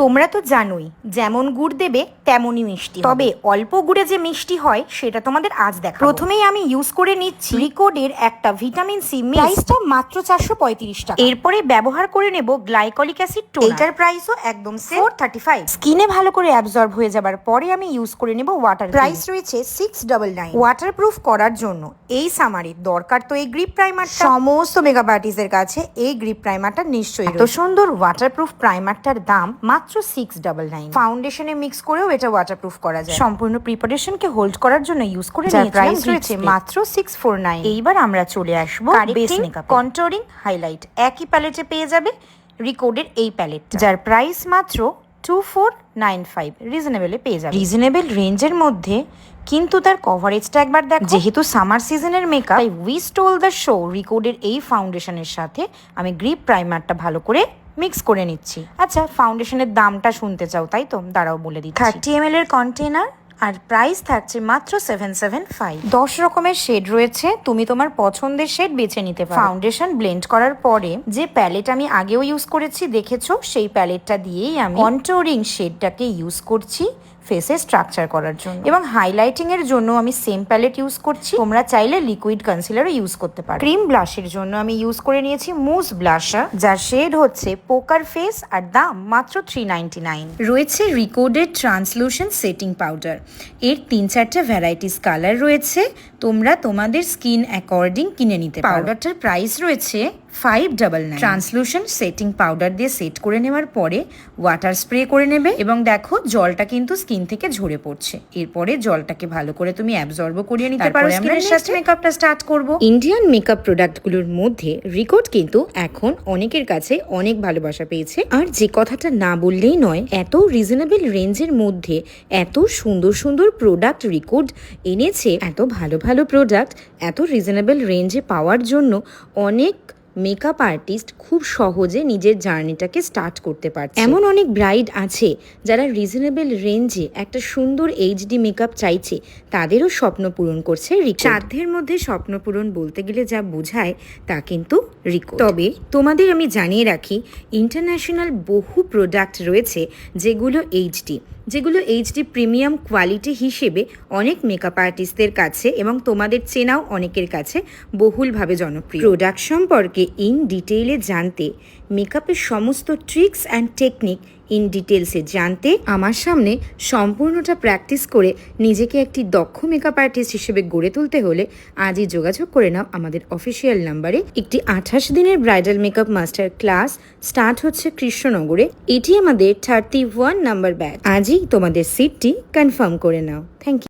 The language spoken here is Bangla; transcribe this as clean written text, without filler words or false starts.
তোমরা তো জানোই যেমন গুড় দেবে তেমনই মিষ্টি, তবে অল্প গুড়ে যে মিষ্টি হয় সেটা তোমাদের আজ দেখাবো। প্রথমেই আমি ইউজ করে নিচ্ছি রিকোডের একটা ভিটামিন সি মিক্স, প্রাইসটা মাত্র 435 টাকা। এরপরে ব্যবহার করে নেব গ্লাইকলিক অ্যাসিড টোনার, এটার প্রাইসও একদম 435। স্কিনে ভালো করে অ্যাবজর্ব হয়ে যাবার পরে আমি ইউজ করে নেব ওয়াটার, প্রাইস রয়েছে 699। ওয়াটারপ্রুফ করার জন্য এই সামারের দরকার তো এই গ্রিপ প্রাইমারটা। সমস্ত মেকআপ আর্টিস্টের কাছে এই গ্রিপ প্রাইমারটা নিশ্চয়ই রয়েছে। এত সুন্দর ওয়াটারপ্রুফ প্রাইমারটার দাম মাত্র 699। ফাউন্ডেশনে মিক্স করেও এটা ওয়াটারপ্রুফ করা যায়। সম্পূর্ণ প্রিপারেশনকে হোল্ড করার জন্য ইউজ করে নিয়েছিলাম, প্রাইস রয়েছে মাত্র 649। এইবার আমরা চলে আসবো বেস মেকআপ, কন্ট্রোলিং, হাইলাইট একই প্যালেটে পেয়ে যাবে রিকোডের এই প্যালেটটা, যার প্রাইস মাত্র 2495। রিজনেবলে পেয়ে যাবে, রিজনেবল রেঞ্জের মধ্যে। কিন্তু তার কভারেজটা একবার দেখো। যেহেতু সামার সিজনের মেকআপ, তাই উই স্টোল দ্য শো রিকোডের এই ফাউন্ডেশনের সাথে আমি গ্রিপ প্রাইমারটা ভালো করে মিক্স করে নিচ্ছি। আচ্ছা, ফাউন্ডেশনের দামটা শুনতে চাও তাই তো? দাঁড়াও বলে দিচ্ছি। 30 ml এর কন্টেনার, আর প্রাইস থাকছে মাত্র 775। 10 রকমের শেড রয়েছে, তুমি তোমার পছন্দের শেড বেছে নিতে পারো। ফাউন্ডেশন ব্লেন্ড করার পরে যে প্যালেট আমি আগেও ইউজ করেছি দেখেছো, সেই প্যালেটটা দিয়েই আমি কন্ট্রোলিং শেডটাকে ইউজ করছি ফেসে স্ট্রাকচার করার জন্য, এবং হাইলাইটিং এর জন্য আমি সেম প্যালেট ইউজ করছি। তোমরা চাইলে লিকুইড কনসিলারও ইউজ করতে পারো। ক্রিম ব্লাশের জন্য আমি ইউজ করে নিয়েছি মুস ব্লাশার, যার শেড হচ্ছে পোকার ফেস, আর দাম মাত্র 399। রয়েছে রিকোডের ট্রান্সলুশন সেটিং পাউডার, এর 3-4টা ভ্যারাইটিস কালার রয়েছে, তোমরা তোমাদের স্কিন অ্যাকর্ডিং কিনে নিতে পারো। পাউডারটার প্রাইস রয়েছে 599। ট্রান্সলুশন সেটিং পাউডার দিয়ে সেট করে নেওয়ার পরে ওয়াটার স্প্রে করে নেবে, এবং দেখো জলটা কিন্তু স্কিন থেকে ঝরে পড়ছে। এরপরে জলটাকে ভালো করে তুমি অ্যাবজর্ব করিয়ে নিতে পারো। স্কিনের সাথে মেকআপটা স্টার্ট করব। ইন্ডিয়ান মেকআপ প্রোডাক্টগুলোর মধ্যে রিকোড কিন্তু এখন অনেকের কাছে অনেক ভালোবাসা পেয়েছে। আর যে কথাটা না বললেই নয়, এত রিজনেবল রেঞ্জের মধ্যে এত সুন্দর সুন্দর প্রোডাক্ট রিকোড এনেছে। এত ভালো ভালো প্রোডাক্ট এত রিজনেবল রেঞ্জে পাওয়ার জন্য অনেক মেকআপ আর্টিস্ট খুব সহজে নিজের জার্নিটাকে স্টার্ট করতে পারছে। এমন অনেক ব্রাইড আছে যারা রিজনেবল রেঞ্জে একটা সুন্দর এইচডি মেকআপ চাইছে, তাদেরও স্বপ্ন পূরণ করছে রিকোড। সাধ্যের মধ্যে স্বপ্ন পূরণ বলতে গেলে যা বোঝায় তা কিন্তু রিকোড। তবে তোমাদের আমি জানিয়ে রাখি, ইন্টারন্যাশনাল বহু প্রোডাক্ট রয়েছে যেগুলো এইচডি প্রিমিয়াম কোয়ালিটি হিসেবে অনেক মেকআপ আর্টিস্টদের কাছে এবং তোমাদের চেনাও অনেকের কাছে বহুলভাবে জনপ্রিয়। প্রোডাক্ট সম্পর্কে ইন ডিটেইলে জানতে, মেকআপের সমস্ত ট্রিক্স অ্যান্ড টেকনিক ইন ডিটেলসে জানতে, আমার সামনে সম্পূর্ণটা প্র্যাকটিস করে নিজেকে একটি দক্ষ মেকআপ আর্টিস্ট হিসেবে গড়ে তুলতে হলে আজই যোগাযোগ করে নাও আমাদের অফিসিয়াল নাম্বারে। একটি 28 দিনের bridal makeup master class start হচ্ছে কৃষ্ণনগরে। এটি আমাদের 31 নাম্বার ব্যাচ। আজই তোমাদের সিটটি কনফার্ম করে নাও। Thank you.